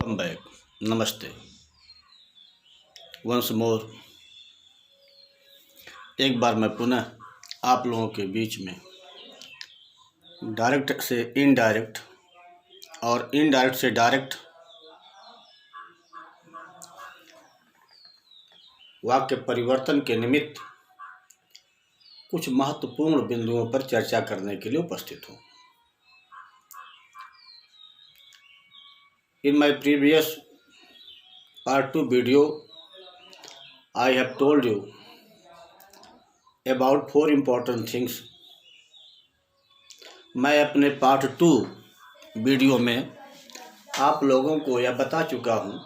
Welcome back. नमस्ते। Once more एक बार मैं पुनः आप लोगों के बीच में डायरेक्ट से इनडायरेक्ट और इनडायरेक्ट से डायरेक्ट वाक्य परिवर्तन के निमित्त कुछ महत्वपूर्ण बिंदुओं पर चर्चा करने के लिए उपस्थित हूँ। In my previous part 2 video, I have told you about 4 important things. मैं अपने पार्ट 2 वीडियो में आप लोगों को यह बता चुका हूँ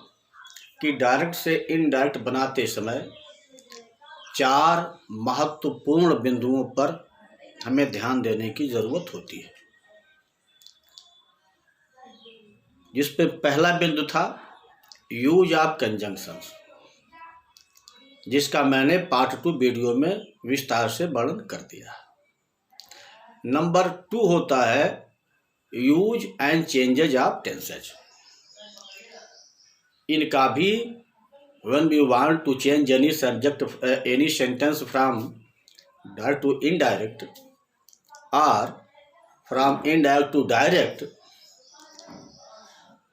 कि डायरेक्ट से इनडायरेक्ट बनाते समय 4 महत्वपूर्ण बिंदुओं पर हमें ध्यान देने की ज़रूरत होती है, जिस पे पहला बिंदु था यूज ऑफ कंजंक्शंस, जिसका मैंने पार्ट 2 वीडियो में विस्तार से वर्णन कर दिया। नंबर 2 होता है use and changes of tenses. इनका भी when we want to change any subject any sentence from direct to indirect और from indirect to direct,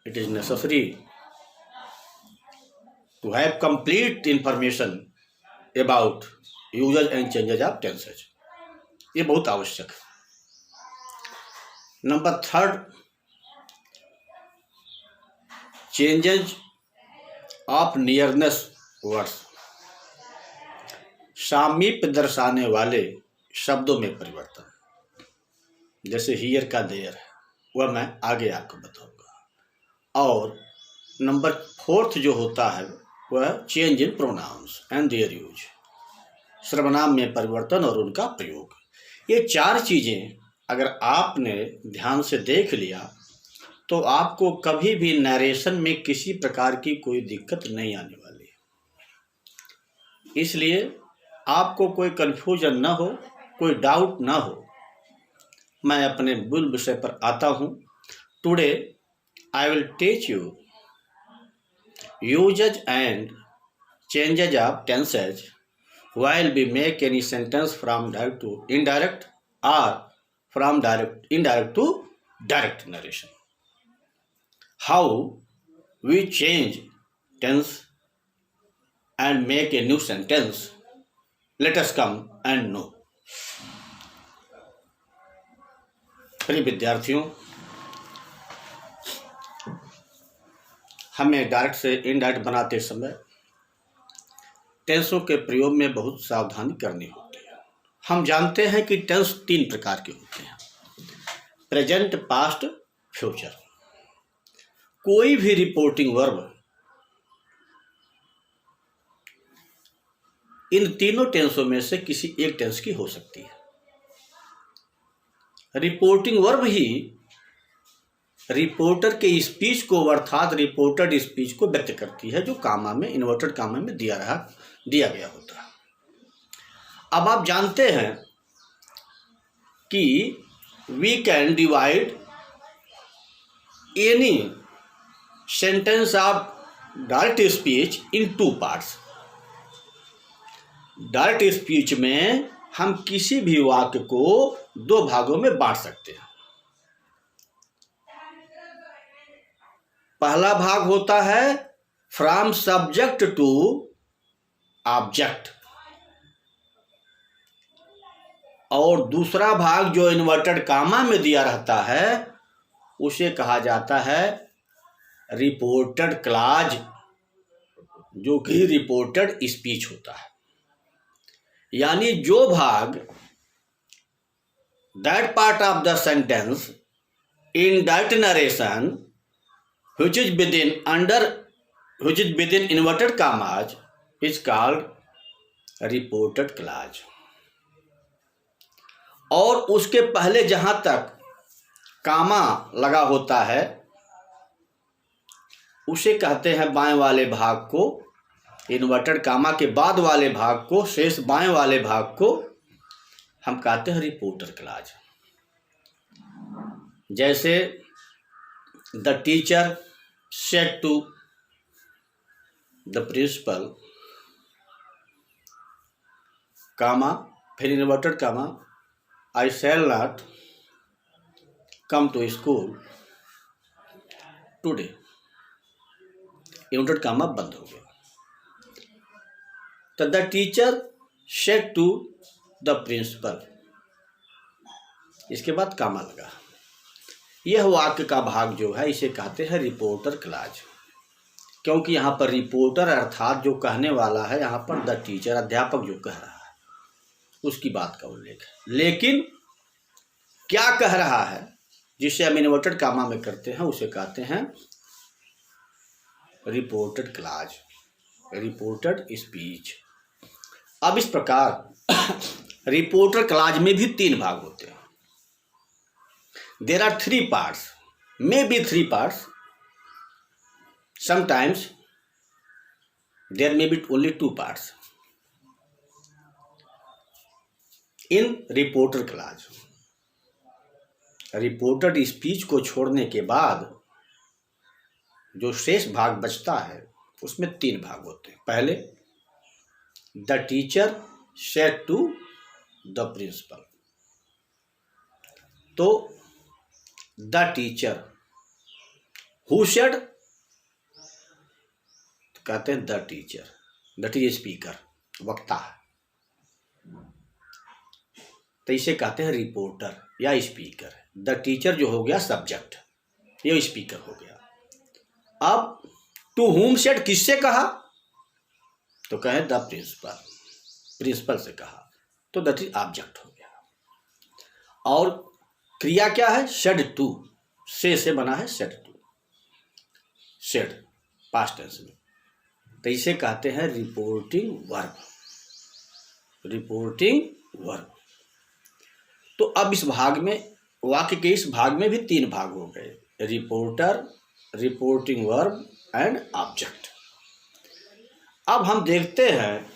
it is necessary to have complete information about usage and changes of tenses. ये बहुत आवश्यक है। Number 3, changes of nearness words. सामीप्य दर्शाने वाले शब्दों में परिवर्तन, जैसे हियर का देयर है, वह मैं आगे आपको बताऊंगा। और नंबर 4 जो होता है वह change in pronouns and their use, सर्वनाम में परिवर्तन और उनका प्रयोग। ये 4 चीज़ें अगर आपने ध्यान से देख लिया तो आपको कभी भी नरेशन में किसी प्रकार की कोई दिक्कत नहीं आने वाली है। इसलिए आपको कोई कन्फ्यूजन ना हो, कोई डाउट ना हो। मैं अपने मूल विषय पर आता हूँ। Today I will teach you usage and changes of tenses while we make any sentence from direct to indirect or from indirect to direct narration. How we change tense and make a new sentence. Let us come and know. प्रिय विद्यार्थियों, हमें direct से indirect बनाते समय टेंसों के प्रयोग में बहुत सावधानी करनी होती है। हम जानते हैं कि टेंस 3 प्रकार के होते हैं, प्रेजेंट, पास्ट, फ्यूचर। कोई भी रिपोर्टिंग वर्ब इन तीनों टेंसों में से किसी एक टेंस की हो सकती है। रिपोर्टिंग वर्ब ही रिपोर्टर के स्पीच को अर्थात रिपोर्टेड स्पीच को व्यक्त करती है, जो कामा में, इन्वर्टेड कामा में दिया गया होता है। अब आप जानते हैं कि we can divide any sentence of direct speech in 2 parts. Direct speech में हम किसी भी वाक्य को 2 भागों में बांट सकते हैं। पहला भाग होता है फ्रॉम सब्जेक्ट टू ऑब्जेक्ट, और दूसरा भाग जो इन्वर्टेड कामा में दिया रहता है उसे कहा जाता है रिपोर्टेड क्लॉज, जो कि रिपोर्टेड स्पीच होता है। यानी जो भाग that part of the sentence in that narration which is within inverted commas is called reported clause। और उसके पहले जहां तक कामा लगा होता है उसे कहते हैं बाएं वाले भाग को, इन्वर्टेड कामा के बाद वाले भाग को, शेष बाएं वाले भाग को हम कहते हैं रिपोर्टर क्लॉज। जैसे the teacher said to the principal, comma, फिर inverted comma, I shall not come to school today. Inverted comma बंद हो गया। तो the teacher said to the principal, इसके बाद कामा लगा। यह वाक्य का भाग जो है इसे कहते हैं रिपोर्टर क्लॉज, क्योंकि यहाँ पर रिपोर्टर अर्थात जो कहने वाला है, यहाँ पर द टीचर अध्यापक जो कह रहा है उसकी बात का उल्लेख है। लेकिन क्या कह रहा है जिसे हम इन्वर्टेड कामा में करते हैं उसे कहते हैं रिपोर्टेड क्लॉज, रिपोर्टेड स्पीच। अब इस प्रकार रिपोर्टर क्लॉज में भी 3 भाग होते हैं। There are 3 parts, maybe 3 parts. Sometimes there may be only 2 parts in reporter clause. Reported speech को छोड़ने के बाद जो शेष भाग बचता है उसमें 3 भाग होते हैं। पहले the teacher said to the principal, तो द टीचर हु सेड, कहते हैं the teacher, that is speaker, वक्ता है, तो इसे कहते हैं रिपोर्टर या स्पीकर। द टीचर जो हो गया सब्जेक्ट, ये स्पीकर हो गया। अब टू हुम सेड, किससे कहा, तो कहे द प्रिंसिपल, प्रिंसिपल से कहा, तो दैट इज ऑब्जेक्ट हो गया। और क्रिया क्या है, सेड टू, से बना है said to, said past tense में, तो इसे कहते हैं रिपोर्टिंग वर्ब, रिपोर्टिंग वर्ब। तो अब इस भाग में, वाक्य के इस भाग में भी 3 भाग हो गए, reporter, reporting verb and object. अब हम देखते हैं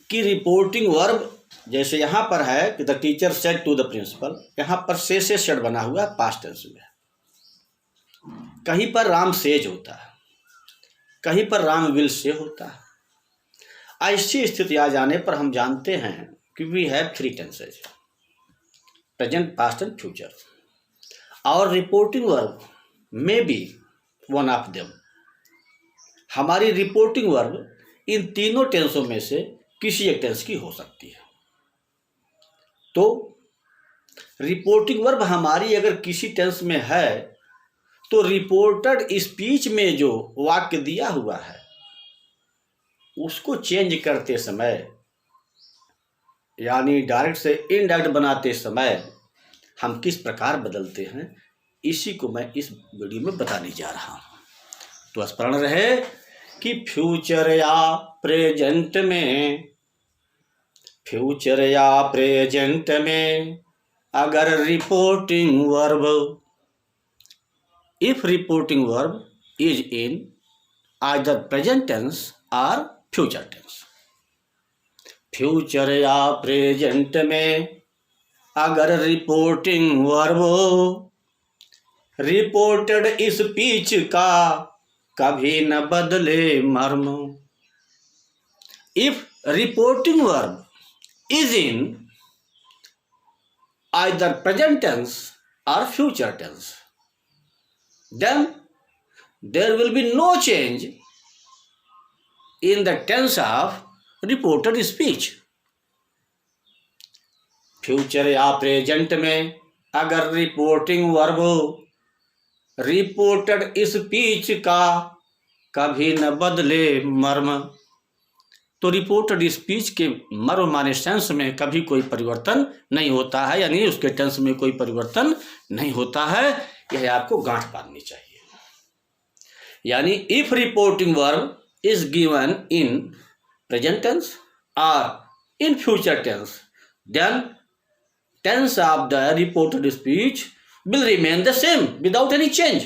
कि रिपोर्टिंग वर्ब जैसे यहाँ पर है कि the teacher said to the principal, यहाँ पर से सेड बना हुआ है पास्ट टेंस में। कहीं पर राम सेज होता है, कहीं पर राम विल से होता है। ऐसी स्थिति आ जाने पर हम जानते हैं कि we have 3 tenses, present, past and future. और reporting verb may be one of them. हमारी रिपोर्टिंग वर्ब इन तीनों टेंसों में से किसी एक टेंस की हो सकती है। तो रिपोर्टिंग वर्ब हमारी अगर किसी टेंस में है तो रिपोर्टेड स्पीच में जो वाक्य दिया हुआ है उसको चेंज करते समय, यानी डायरेक्ट से इनडायरेक्ट बनाते समय हम किस प्रकार बदलते हैं, इसी को मैं इस वीडियो में बताने जा रहा हूँ। तो स्मरण रहे कि फ्यूचर या प्रेजेंट में, फ्यूचर या प्रेजेंट में अगर reporting verb, if reporting verb is in either present tense और फ्यूचर टेंस, फ्यूचर या प्रेजेंट में अगर रिपोर्टिंग वर्ब रिपोर्टेड स्पीच का कभी न बदले मर्म। If reporting verb is in either present tense or future tense, then there will be no change in the tense of reported speech. Future या present में अगर रिपोर्टिंग वर्ब रिपोर्टेड स्पीच का कभी न बदले मर्म, तो रिपोर्टेड स्पीच के मर्म माने सेंस में कभी कोई परिवर्तन नहीं होता है, यानी उसके टेंस में कोई परिवर्तन नहीं होता है। यह आपको गांठ बांधनी चाहिए। यानी if reporting verb is given in present tense और in future tense, then tense of the reported speech will remain the same without any change.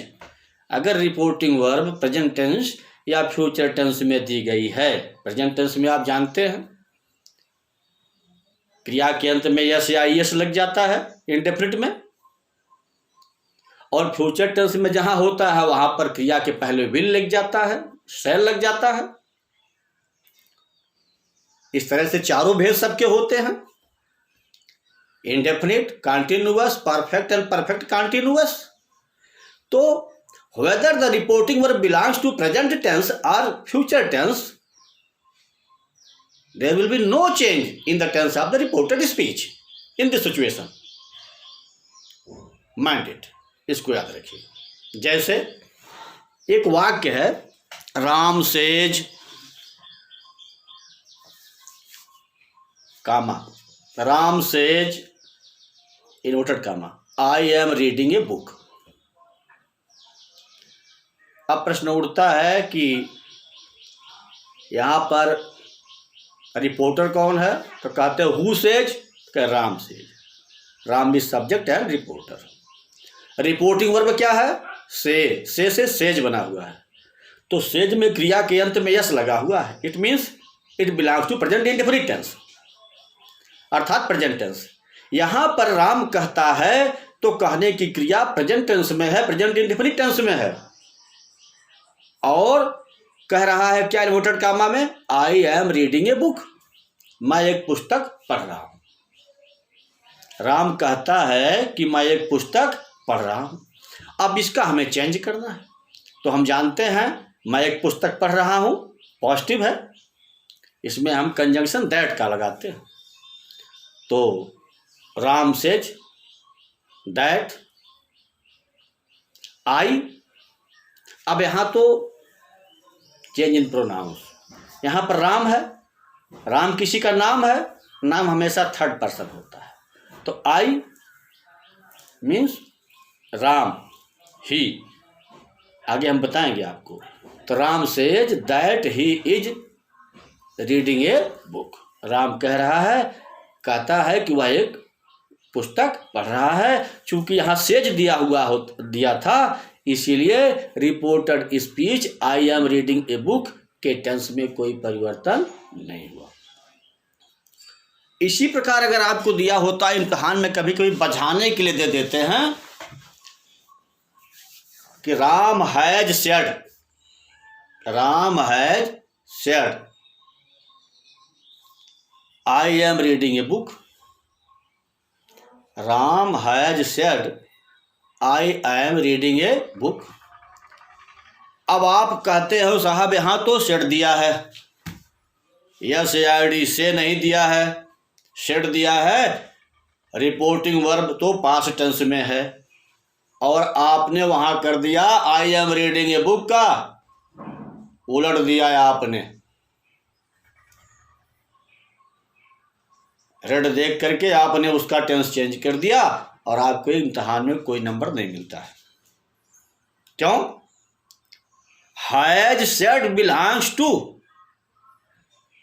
अगर रिपोर्टिंग वर्ब प्रेजेंट टेंस या फ्यूचर टेंस में दी गई है, प्रेजेंट टेंस में आप जानते हैं क्रिया के अंत में यस या ईएस लग जाता है इंडेफिनिट में, और फ्यूचर टेंस में जहां होता है वहां पर क्रिया के पहले विल लग जाता है, शैल लग जाता है। इस तरह से चारों भेद सबके होते हैं, indefinite, continuous, perfect and perfect continuous. तो whether the reporting verb belongs to present tense or future tense, there will be no change in the tense of the reported speech in this situation. Mind it, इसको याद रखिए। जैसे एक वाक्य है, Ram says comma, Ram says inverted comma, I am reading a book. अब प्रश्न उठता है कि यहाँ पर रिपोर्टर कौन है, तो कहते हैं हु सेज, कह Ram says. Ram is subject है, रिपोर्टर। रिपोर्टिंग वर्ब क्या है, से सेज बना हुआ है। तो सेज में क्रिया के अंत में यस लगा हुआ है, it means it belongs to present indefinite tense, अर्थात प्रेजेंट टेंस। यहाँ पर राम कहता है तो कहने की क्रिया प्रेजेंट टेंस में है, प्रेजेंट इंडेफिनिट टेंस में है, और कह रहा है क्या इन्वर्टेड कामा में, आई एम रीडिंग ए बुक, मैं एक पुस्तक पढ़ रहा हूं। राम कहता है कि मैं एक पुस्तक पढ़ रहा हूं। अब इसका हमें चेंज करना है, तो हम जानते हैं मैं एक पुस्तक पढ़ रहा हूं पॉजिटिव है, इसमें हम कंजंक्शन दैट का लगाते हैं। तो राम सेज दैट आई। अब यहां तो चेंज इन प्रोनाउंस, यहां पर राम है, राम किसी का नाम है, नाम हमेशा थर्ड पर्सन होता है। तो आई मीन्स राम, ही, आगे हम बताएंगे आपको। तो Ram says that he is reading a book. Ram कह रहा है, कहता है कि वह एक पुस्तक पढ़ रहा है। चूंकि यहाँ सेज दिया था, इसीलिए reported speech I am reading a book के टेंस में कोई परिवर्तन नहीं हुआ। इसी प्रकार अगर आपको दिया होता, इम्तिहान में कभी कभी बझाने के लिए दे देते हैं कि Ram has said, Ram has said I am reading a book, Ram has said I am reading a book. अब आप कहते हो साहब यहाँ तो सेड दिया है, यस AID से नहीं दिया है, सेड दिया है। रिपोर्टिंग वर्ब तो पास्ट टेंस में है, और आपने वहां कर दिया आई एम रीडिंग ए बुक का, उलट दिया है आपने। रेड देख करके आपने उसका टेंस चेंज कर दिया, और आपको इम्तिहान में कोई नंबर नहीं मिलता है। क्यों? Has said belongs to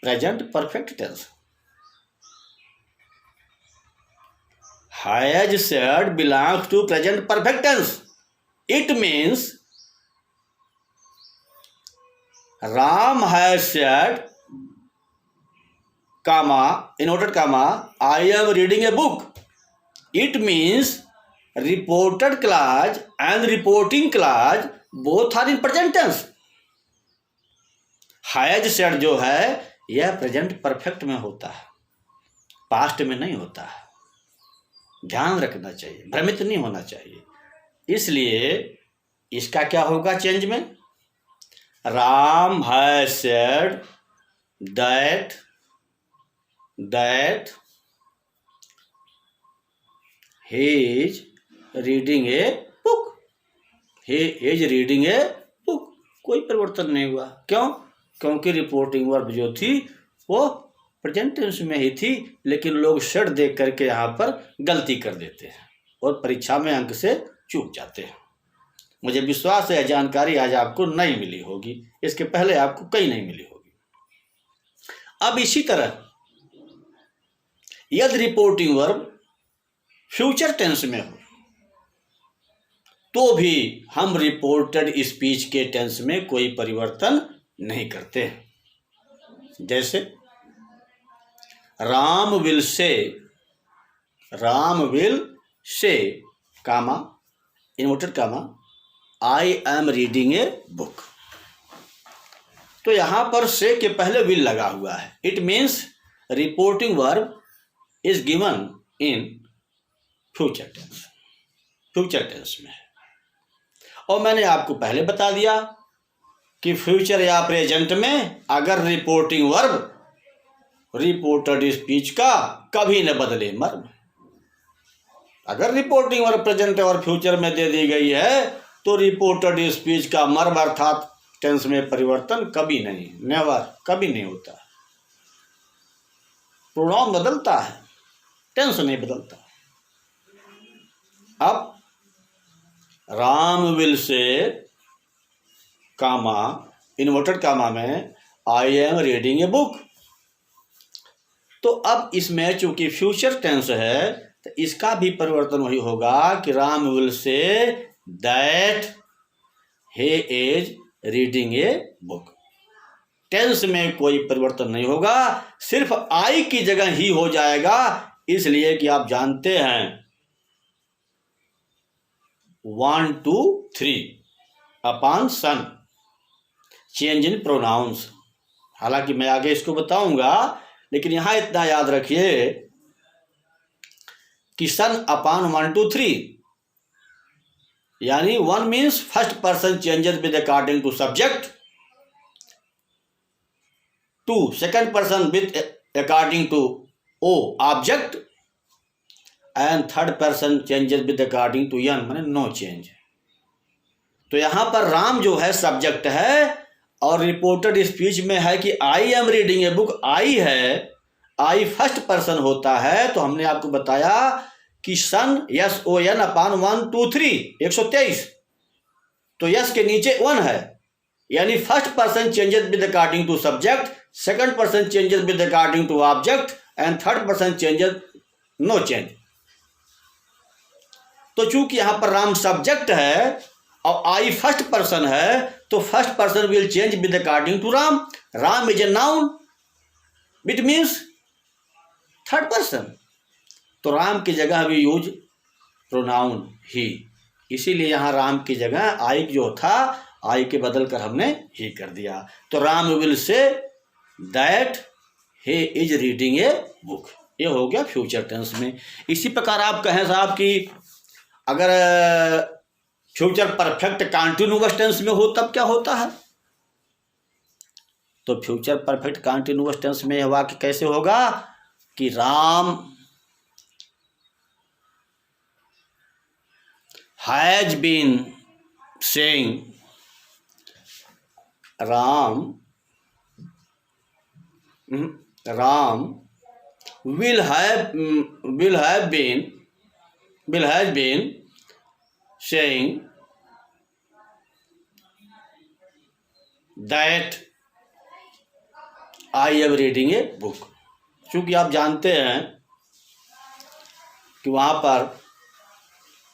present perfect tense. Has said belongs to present perfect tense. It means Ram has said comma inverted comma I am reading a book. It means reported clause and reporting clause both are in present tense. Has said जो है यह present perfect में होता है, past में नहीं होता है। ध्यान रखना चाहिए, भ्रमित नहीं होना चाहिए। इसलिए इसका क्या होगा चेंज में, Ram has said that he is reading a book, he is reading a book। कोई परिवर्तन नहीं हुआ। क्यों? क्योंकि रिपोर्टिंग वर्ब जो थी वो प्रेजेंट टेंस में ही थी, लेकिन लोग सेड देख करके यहाँ पर गलती कर देते हैं और परीक्षा में अंक से चूक जाते हैं। मुझे विश्वास है जानकारी आज आपको नहीं मिली होगी, इसके पहले आपको कहीं नहीं मिली होगी। अब इसी तरह यदि रिपोर्टिंग वर्ब फ्यूचर टेंस में हो तो भी हम रिपोर्टेड स्पीच के टेंस में कोई परिवर्तन नहीं करते। जैसे Ram will say comma inverted comma I am reading a book. तो यहां पर से के पहले विल लगा हुआ है। It means reporting verb is given in future tense, future tense में है। और मैंने आपको पहले बता दिया कि फ्यूचर या प्रेजेंट में अगर रिपोर्टिंग वर्ब रिपोर्टेड स्पीच का कभी न बदले मर्म। अगर रिपोर्टिंग वर्ब प्रेजेंट और फ्यूचर में दे दी गई है तो रिपोर्टेड स्पीच का मर्म अर्थात टेंस में परिवर्तन कभी नहीं, नेवर, कभी नहीं होता। प्रोनाउन बदलता है, टेंस नहीं बदलता। अब Ram will say comma inverted comma में आई एम रीडिंग ए बुक। तो अब इसमें चूंकि फ्यूचर टेंस है तो इसका भी परिवर्तन वही होगा कि Ram will say that he is reading a book. Tense में कोई परिवर्तन नहीं होगा, सिर्फ आई की जगह ही हो जाएगा, इसलिए कि आप जानते हैं 1 2 3 अपॉन सन, चेंज इन प्रोनाउंस। हालांकि मैं आगे इसको बताऊंगा, लेकिन यहां इतना याद रखिए कि सन अपॉन 1 2 3 यानी 1 means first person changes with according to subject, 2 second person with according to O object, and third person changes with according to यन, माने नो चेंज। तो यहां पर राम जो है सब्जेक्ट है और रिपोर्टेड स्पीच में है कि I am reading a book. I है, आई फर्स्ट पर्सन होता है, तो हमने आपको बताया कि सन यस ओ एन अपान 1 2 3 123, तो यस के नीचे 1 है, यानी first person changes with according to subject, second person changes with according to object, and third person changes no change. तो चूंकि यहां पर राम सब्जेक्ट है और आई फर्स्ट पर्सन है, तो first person will change with according to Ram. Ram is a noun, it means third person, तो राम की जगह भी यूज प्रोनाउन ही, इसीलिए यहां राम की जगह आई जो था, आई के बदल कर हमने ही कर दिया। तो Ram will say that he is reading a book, ये हो गया फ्यूचर टेंस में। इसी प्रकार आप कहें साहब कि अगर फ्यूचर परफेक्ट कॉन्टिन्यूअस टेंस में हो तब क्या होता है, तो फ्यूचर परफेक्ट कॉन्टिन्यूअस टेंस में वाक्य कैसे होगा कि Ram has been saying, Ram will have been saying that I am reading a book। चूंकि आप जानते हैं कि वहां पर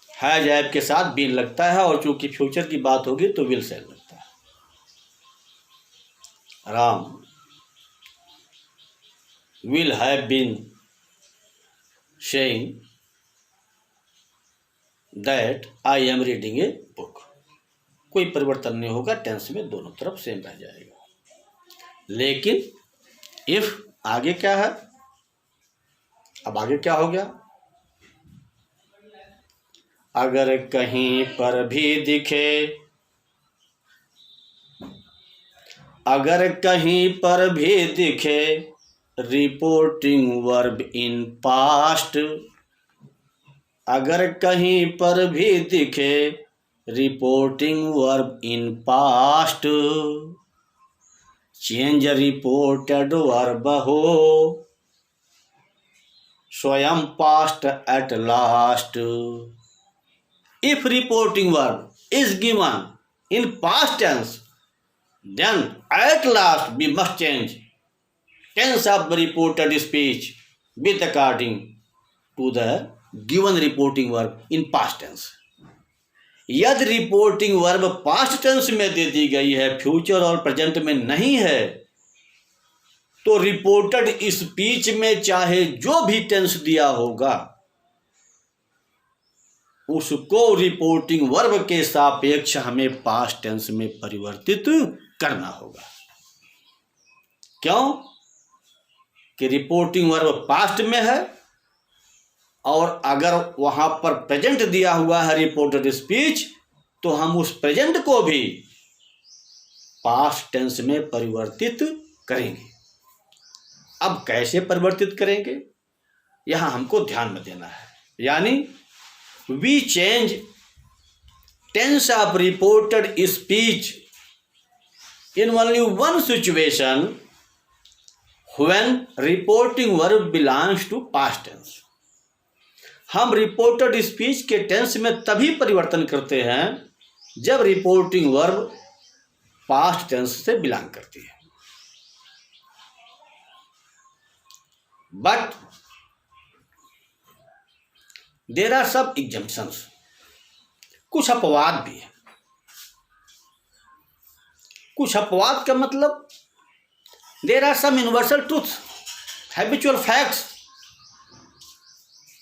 हैज ऐप के साथ बीन लगता है, और चूंकि फ्यूचर की बात होगी तो विल से लगता है। Ram will have been saying that I am reading a book। कोई परिवर्तन नहीं होगा, टेंस में दोनों तरफ सेम रह जाएगा। लेकिन इफ आगे क्या है, अब आगे क्या हो गया, अगर कहीं पर भी दिखे, अगर कहीं पर भी दिखे रिपोर्टिंग वर्ब इन पास्ट, अगर कहीं पर भी दिखे reporting verb in past, change reported verb हो स्वयं past at last. If reporting verb is given in past tense, then at last we must change tense of the reported speech with according to the given reporting verb in past tense। यदि reporting verb past tense में दे दी गई है, future और present में नहीं है, तो reported speech में चाहे जो भी टेंस दिया होगा उसको रिपोर्टिंग वर्ब के सापेक्ष हमें पास्ट टेंस में परिवर्तित करना होगा। क्यों कि रिपोर्टिंग वर्ब पास्ट में है और अगर वहां पर प्रेजेंट दिया हुआ है रिपोर्टेड स्पीच, तो हम उस प्रेजेंट को भी पास्ट टेंस में परिवर्तित करेंगे। अब कैसे परिवर्तित करेंगे, यहां हमको ध्यान में देना है। यानी we change tense of reported speech in only one situation when reporting verb belongs to past tense. हम रिपोर्टेड स्पीच के टेंस में तभी परिवर्तन करते हैं जब रिपोर्टिंग वर्ब पास्ट टेंस से बिलोंग करती है। But there are some exemptions, कुछ अपवाद भी है। कुछ अपवाद का मतलब there are some universal truths, habitual facts,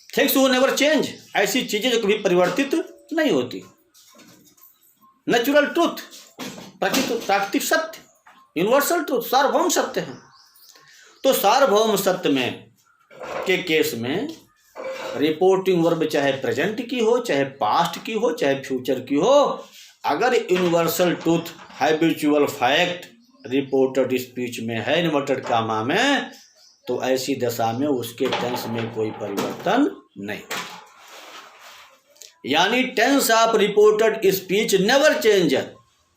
things वो नेवर चेंज, ऐसी चीजें जो कभी परिवर्तित नहीं होती। नेचुरल ट्रूथ, प्राकृतिक सत्य, यूनिवर्सल ट्रूथ, सार्वभौम सत्य हैं। तो सार्वभौम सत्य में के केस में रिपोर्टिंग वर्ब चाहे प्रेजेंट की हो, चाहे पास्ट की हो, चाहे फ्यूचर की हो, अगर universal truth, habitual fact reported speech में है इन्वर्टेड कामा में, तो ऐसी दशा में उसके टेंस में कोई परिवर्तन नहीं। यानी tense of reported speech never change,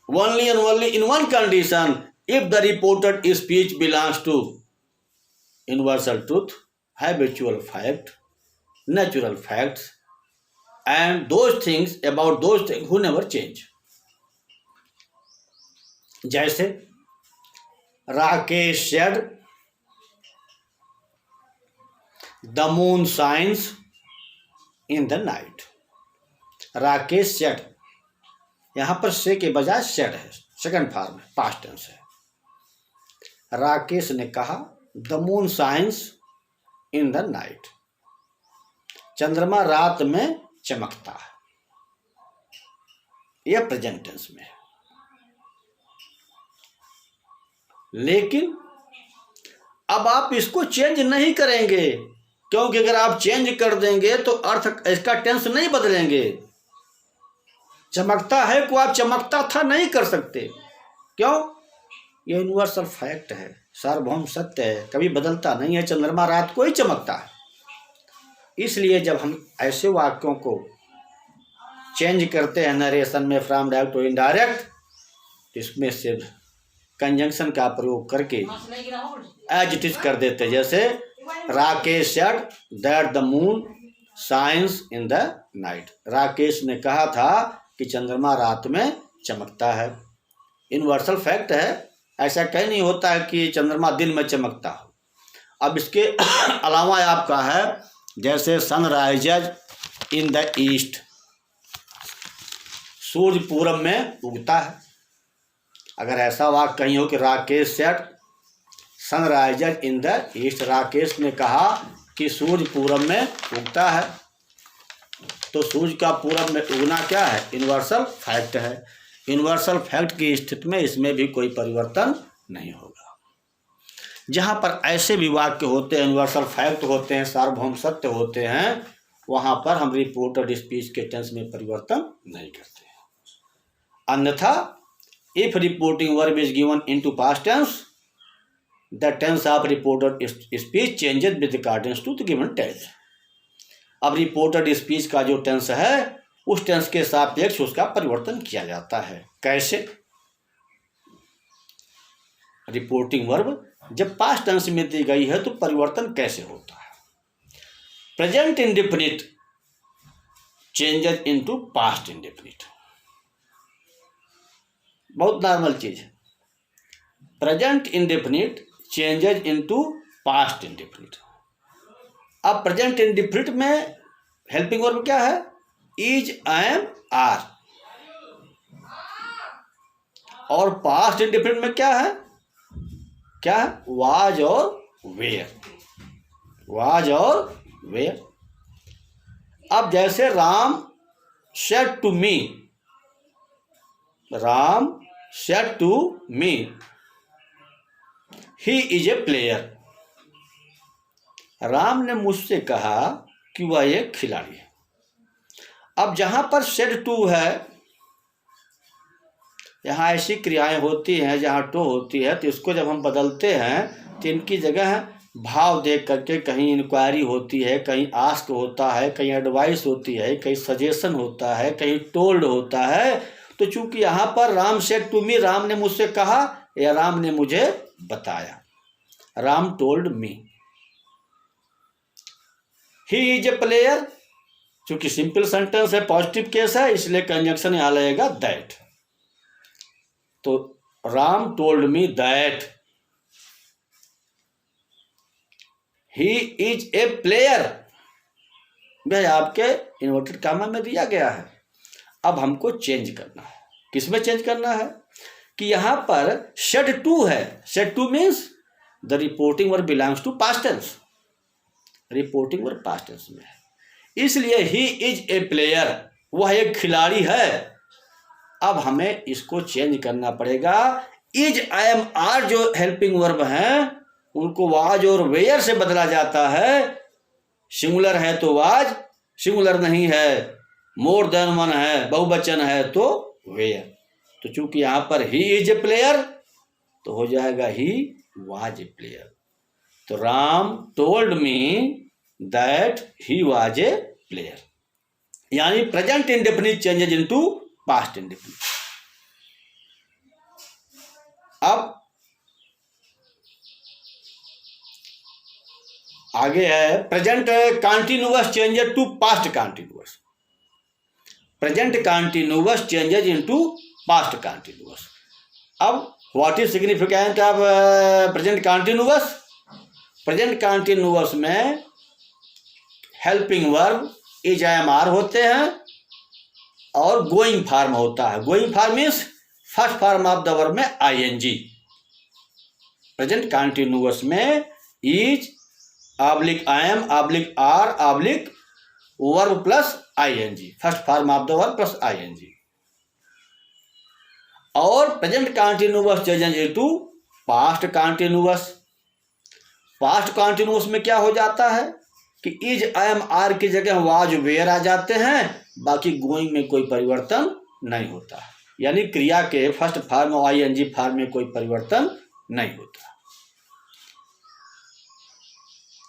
only and only in one condition, if the reported speech belongs to universal truth, habitual fact, natural facts and those things about those things who never change. जैसे Rakesh said the moon shines in the night. Rakesh said, यहां पर से के बजाय said है, second form है, past tense है। राकेश ने कहा the moon shines in the night, चंद्रमा रात में चमकता है। यह प्रेजेंट टेंस में है। लेकिन अब आप इसको चेंज नहीं करेंगे, क्योंकि अगर आप चेंज कर देंगे तो अर्थ इसका टेंस नहीं बदलेंगे। चमकता है को आप चमकता था नहीं कर सकते। क्यों? यह यूनिवर्सल फैक्ट है, सार्वभौम सत्य है, कभी बदलता नहीं है। चंद्रमा रात को ही चमकता है। इसलिए जब हम ऐसे वाक्यों को चेंज करते हैं नरेशन में फ्रॉम डायरेक्ट टू इनडायरेक्ट, इसमें से कंजंक्शन का प्रयोग करके एज इट इज कर देते हैं। जैसे Rakesh said that the moon shines in the night. Rakesh ने कहा था कि चंद्रमा रात में चमकता है। यूनिवर्सल फैक्ट है, ऐसा कहीं नहीं होता है कि चंद्रमा दिन में चमकता हो। अब इसके अलावा आपका है जैसे सनराइजेज इन द ईस्ट, सूर्य पूरब में उगता है। अगर ऐसा वाक्य कहीं हो कि Rakesh said sunrises in the east, Rakesh ने कहा कि सूर्य पूरब में उगता है, तो सूर्य का पूरब में उगना क्या है? यूनिवर्सल फैक्ट है। यूनिवर्सल फैक्ट की स्थिति में इसमें भी कोई परिवर्तन नहीं होगा। जहाँ पर ऐसे भी वाक्य होते हैं, यूनिवर्सल फैक्ट होते हैं, सार्वभौम सत्य होते हैं, वहाँ पर हम रिपोर्टेड स्पीच के टेंस में परिवर्तन नहीं करते हैं। अन्यथा if reporting verb is given into past tense, the tense of reported speech changes with according to the given tense. अब रिपोर्टेड स्पीच का जो टेंस है उस टेंस के सापेक्ष उसका परिवर्तन किया जाता है। कैसे? रिपोर्टिंग वर्ब जब पास्ट टेंस में दी गई है तो परिवर्तन कैसे होता है? Present indefinite changes into past indefinite, बहुत नॉर्मल चीज है। Present indefinite changes into past indefinite. अब प्रेजेंट इंडेफिनिट में हेल्पिंग वर्ब क्या है? Is, am, are. और पास्ट इंडेफिनिट में क्या है? क्या है? वाज और वेयर। वाज और वेयर। अब जैसे Ram said to me, Ram said to me, he is a player. Ram ने मुझसे कहा कि वह एक खिलाड़ी है। अब जहां पर said to है, यहाँ ऐसी क्रियाएं होती हैं जहाँ टू होती है, तो इसको जब हम बदलते हैं तो इनकी जगह भाव देख करके कहीं इंक्वायरी होती है, कहीं आस्क होता है, कहीं एडवाइस होती है, कहीं सजेशन होता है, कहीं टोल्ड होता है। तो चूंकि यहाँ पर Ram said to me, Ram ने मुझसे कहा या राम ने मुझे बताया, Ram told me. He is a player, चूंकि सिंपल सेंटेंस है, पॉजिटिव केस है, इसलिए कंजंक्शन यहाँ लगेगा दैट। तो Ram told me that he is a player, भाई आपके इन्वर्टेड कामा में दिया गया है। अब हमको चेंज करना है, किसमें चेंज करना है कि यहां पर सेड टू है। Said to means the reporting verb belongs to past tense, reporting verb past tense में है, इसलिए ही इज ए प्लेयर, वह एक खिलाड़ी है। अब हमें इसको चेंज करना पड़ेगा। इज, आई एम, आर जो हेल्पिंग वर्ब हैं उनको वाज और वेयर से बदला जाता है। सिंगुलर है तो वाज, सिंगुलर नहीं है, मोर देन वन है, बहुवचन है तो वेयर। तो चूंकि यहां पर ही इज ए प्लेयर तो हो जाएगा ही वाज ए प्लेयर। तो Ram told me that he was a player, यानी present indefinite changes into past indefinite. अब आगे है present continuous changes to past continuous. Present continuous changes into past continuous. अब what is significant of present continuous? Present continuous में helping verb is, I am, are होते हैं और going form होता है। Going form means first form of the verb में ING. Present continuous में is oblique I am oblique are oblique verb plus ING, first form of the verb plus ING. और present continuous changes into past continuous. Past continuous में क्या हो जाता है कि is, I am, are की जगह वाज वेयर आ जाते हैं, बाकी गोइंग में कोई परिवर्तन नहीं होता, यानी क्रिया के फर्स्ट फॉर्म और आईएनजी फॉर्म में कोई परिवर्तन नहीं होता।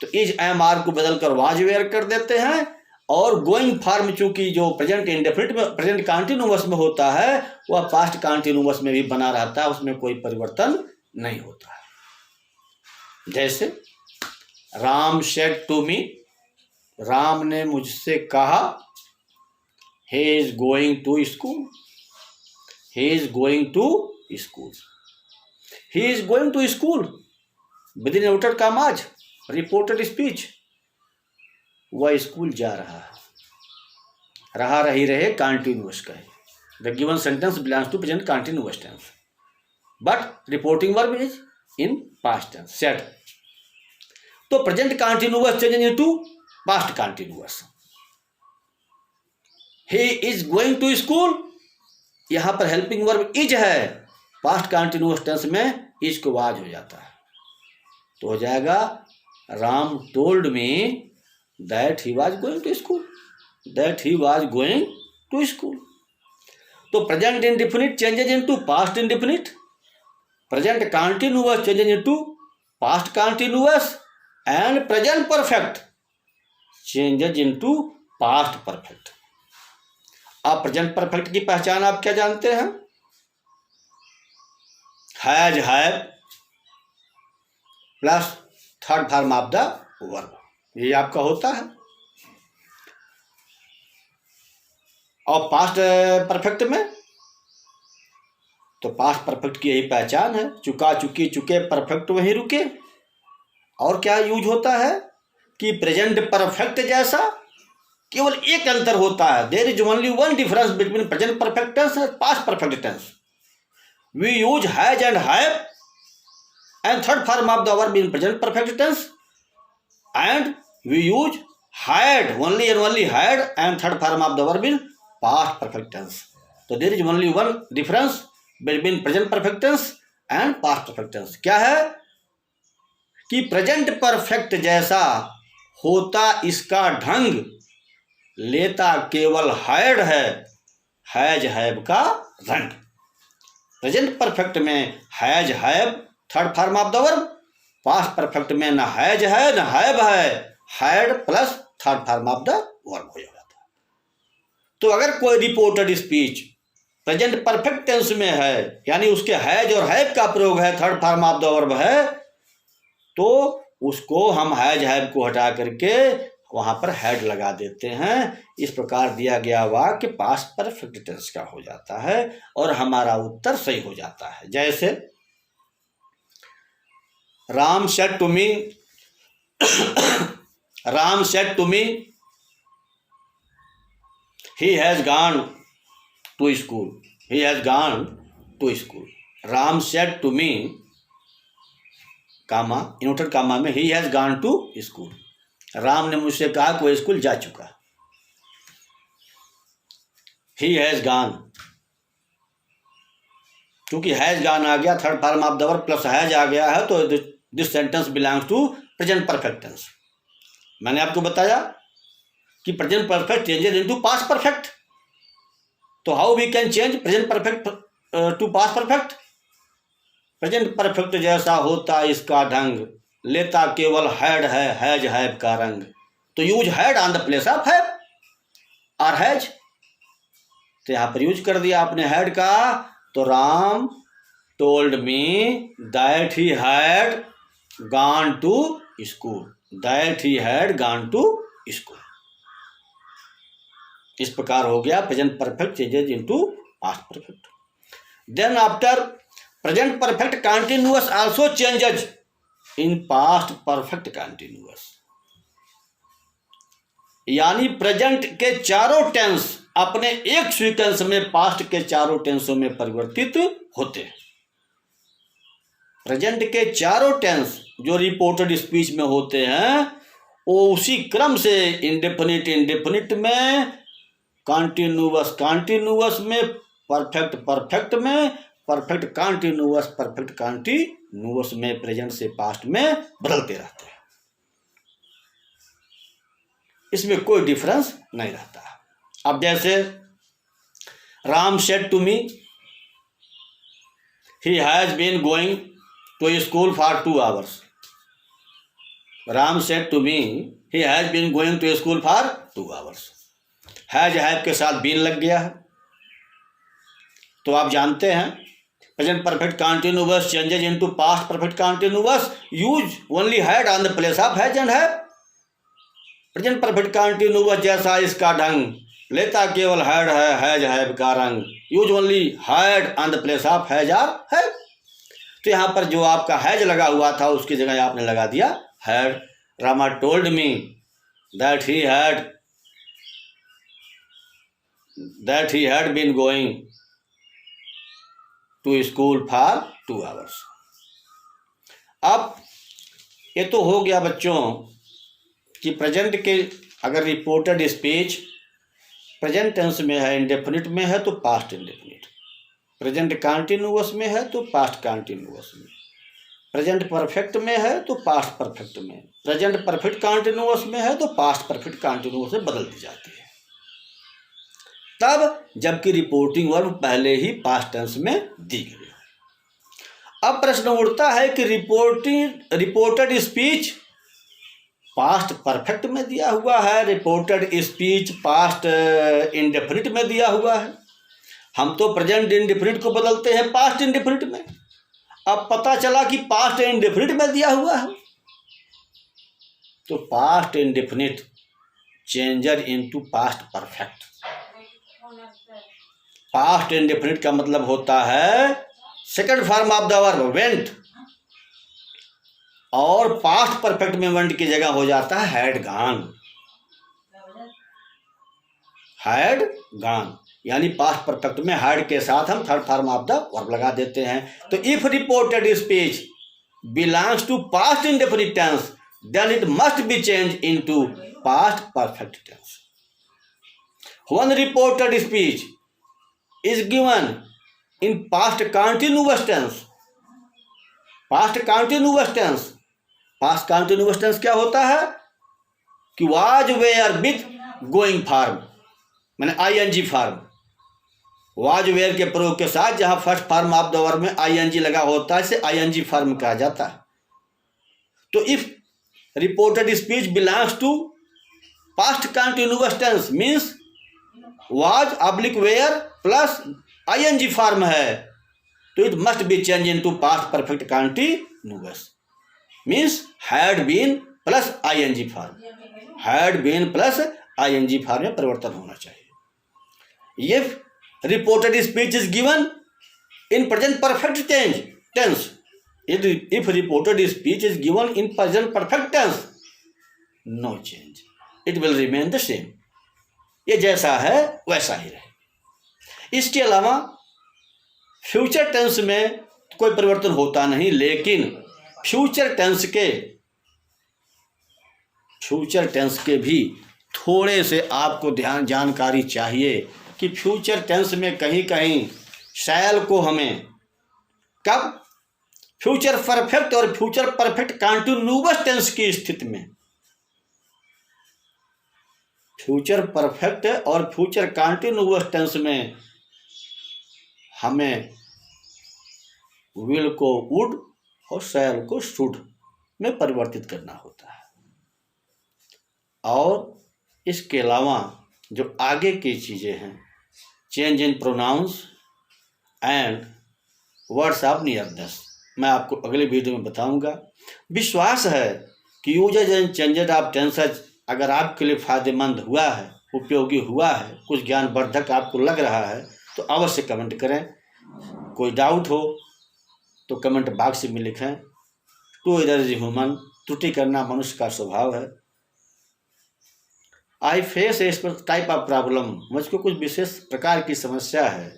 तो इज, आई एम, आर को बदलकर वाज वेयर कर देते हैं। और गोइंग फॉर्म चूंकि जो प्रेजेंट इंडेफिनिट में, प्रेजेंट कंटिन्यूअस में होता है, वह पास्ट कंटिन्यूअस में भी बना रहता है, उसमें कोई परिवर्तन नहीं होता है। जैसे Ram said to me, Ram ने मुझसे कहा, he is going to school, he is going to school, he is going to school within inverted commas, reported speech, वह स्कूल जा रहा है, रहा रही रहे कंटिन्यूअस का है। The given sentence belongs to present continuous tense but reporting verb is in past tense said. तो present continuous change into past continuous. He is going to school, यहां पर हेल्पिंग वर्ब इज है, past continuous tense में is को was हो जाता है, तो हो जाएगा Ram told me that he was going to school, that he was going to school. तो present indefinite changes into past indefinite, present continuous changes into past continuous and present perfect changes into past perfect. आप present perfect की पहचान आप क्या जानते हैं? Has, have plus third form of the verb, ये आपका होता है। और पास्ट परफेक्ट में तो पास्ट परफेक्ट की यही पहचान है, चुका, चुकी, चुके, परफेक्ट वहीं रुके। और क्या यूज होता है कि प्रेजेंट परफेक्ट जैसा केवल एक अंतर होता है, there is only one difference between present perfect tense and past perfect tense. We use has and have and third form of the verb in present perfect tense and we use had, only and only had and third form of the verb in past perfect tense. तो there is only one difference between present perfect tense and past perfect tense. क्या है कि present perfect जैसा होता इसका ढंग, लेता केवल हैड है, हैज हैव का रंग। प्रेजेंट परफेक्ट में has have third form of the verb, past perfect में न हैज है न हैव है, had plus third form of the verb हो जाता है। तो अगर कोई reported speech present perfect tense में है, यानी उसके हैज और हैव का प्रयोग है, third form of the verb है, तो उसको हम हैज हैव को हटा करके वहां पर हैड लगा देते हैं। इस प्रकार दिया गया वाक्य पास्ट परफेक्ट टेंस का हो जाता है और हमारा उत्तर सही हो जाता है। जैसे Ram said to me, Ram said to me he has gone to school, he has gone to school. Ram said to me, comma inverted comma में, he has gone to school. Ram ने मुझसे कहा कि वह स्कूल जा चुका। ही हैज गॉन, क्योंकि has gone आ गया, third form of the verb plus has आ गया है, तो this sentence belongs to present perfect tense. मैंने आपको बताया कि present perfect changes into past perfect. तो how we can change present perfect to past perfect? Present perfect जैसा होता इसका ढंग, लेता केवल हैड है, हैज हैव का रंग। तो use had on the place of have और हैज, तो यहां पर यूज कर दिया आपने हैड का। तो Ram told me that he had gone to school, that he had gone to school. इस प्रकार हो गया present perfect changes into past perfect. Then after present perfect continuous also changes in past perfect continuous, यानी present के चारों tense अपने एक sequence में पास्ट के चारों टेंसों में परिवर्तित होते हैं। प्रेजेंट के चारों टेंस जो रिपोर्टेड स्पीच में होते हैं वो उसी क्रम से इंडेफिनिट इंडेफिनिट में, कॉन्टिन्यूअस कॉन्टिन्यूअस में, परफेक्ट परफेक्ट में, परफेक्ट कॉन्टिन्यूअस में प्रेजेंट से पास्ट में बदलते रहते हैं। इसमें कोई डिफरेंस नहीं रहता। अब जैसे Ram said to me he has been going to school for 2 hours। Ram said to me he has been going to school for 2 hours। Has have के साथ बीन लग गया है। तो आप जानते हैं present perfect continuous changes into past perfect continuous, use only had on the place of has and have. Present perfect continuous जैसा इसका ढंग, लेता केवल हैड है, हैज हैव का रंग, use only had on the place of has और have. तो यहाँ पर जो आपका हैज लगा हुआ था उसकी जगह आपने लगा दिया had. Rama told me that he had been going to school for 2 hours। अब ये तो हो गया बच्चों कि प्रेजेंट के अगर रिपोर्टेड स्पीच प्रेजेंट टेंस में है, इंडेफिनिट में है तो पास्ट इंडेफिनिट, प्रेजेंट कंटिन्यूअस में है तो पास्ट कंटिन्यूअस में, प्रेजेंट परफेक्ट में है तो पास्ट परफेक्ट में, प्रेजेंट परफेक्ट कंटिन्यूअस में है तो पास्ट परफेक्ट कंटिन्यूअस में बदल दी जाती है। तब जबकि रिपोर्टिंग वर्ब पहले ही पास्ट टेंस में दी गई। अब प्रश्न उठता है कि रिपोर्टेड स्पीच पास्ट परफेक्ट में दिया हुआ है, रिपोर्टेड स्पीच पास्ट इंडेफिनिट में दिया हुआ है। हम तो प्रेजेंट इंडेफिनिट को बदलते हैं पास्ट इंडेफिनिट में। अब पता चला कि पास्ट इंडेफिनिट में दिया हुआ है, तो past indefinite changes into past perfect. Past indefinite का मतलब होता है second form of the verb went, और पास्ट परफेक्ट में वेंट की जगह हो जाता है हैड गॉन। हैड गॉन यानी पास्ट परफेक्ट में हैड के साथ हम third form of the verb लगा देते हैं। तो if reported speech belongs to past indefinite tense then it must be change into past perfect tense. One reported speech is given in past continuous tense. Past continuous tense. Past continuous tense क्या होता है कि was were with going form, मैंने ing form. was were के प्रयोग के साथ जहां first form of the verb में ing लगा होता है इसे ing फॉर्म कहा जाता है। तो if reported speech belongs to past continuous tense means was oblique were plus ing form है, तो it must be change in to past perfect continuous means had been plus ing form, had been plus ing form में परिवर्तन होना चाहिए। If reported speech is given in present perfect tense, if reported speech is given in present perfect tense, no change, it will remain the same, ये जैसा है वैसा ही रहे। इसके अलावा फ्यूचर टेंस में कोई परिवर्तन होता नहीं, लेकिन फ्यूचर टेंस के भी थोड़े से आपको जानकारी चाहिए कि फ्यूचर टेंस में कहीं कहीं शैल को हमें कब फ्यूचर परफेक्ट और फ्यूचर परफेक्ट कंटिन्यूअस टेंस की स्थिति में, फ्यूचर परफेक्ट और फ्यूचर कंटिन्यूअस टेंस में हमें विल को वुड और शैल को शुड में परिवर्तित करना होता है। और इसके अलावा जो आगे की चीज़ें हैं, change in pronouns and words of nearness, मैं आपको अगले वीडियो में बताऊंगा। विश्वास है कि usages and changes of tenses अगर आपके लिए फ़ायदेमंद हुआ है, उपयोगी हुआ है, कुछ ज्ञानवर्धक आपको लग रहा है तो अवश्य कमेंट करें। कोई डाउट हो तो कमेंट बॉक्स में लिखें। टू एरर इज ह्यूमन, त्रुटि करना मनुष्य का स्वभाव है। I face A type of problem, मुझको कुछ विशेष प्रकार की समस्या है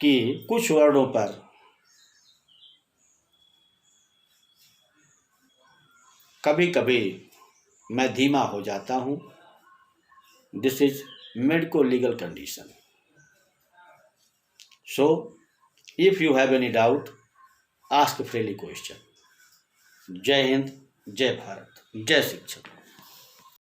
कि कुछ वर्डों पर कभी कभी मैं धीमा हो जाता हूँ। This is medico legal condition. So if you have any doubt ask freely question. जय हिंद, जय भारत, जय शिक्षक।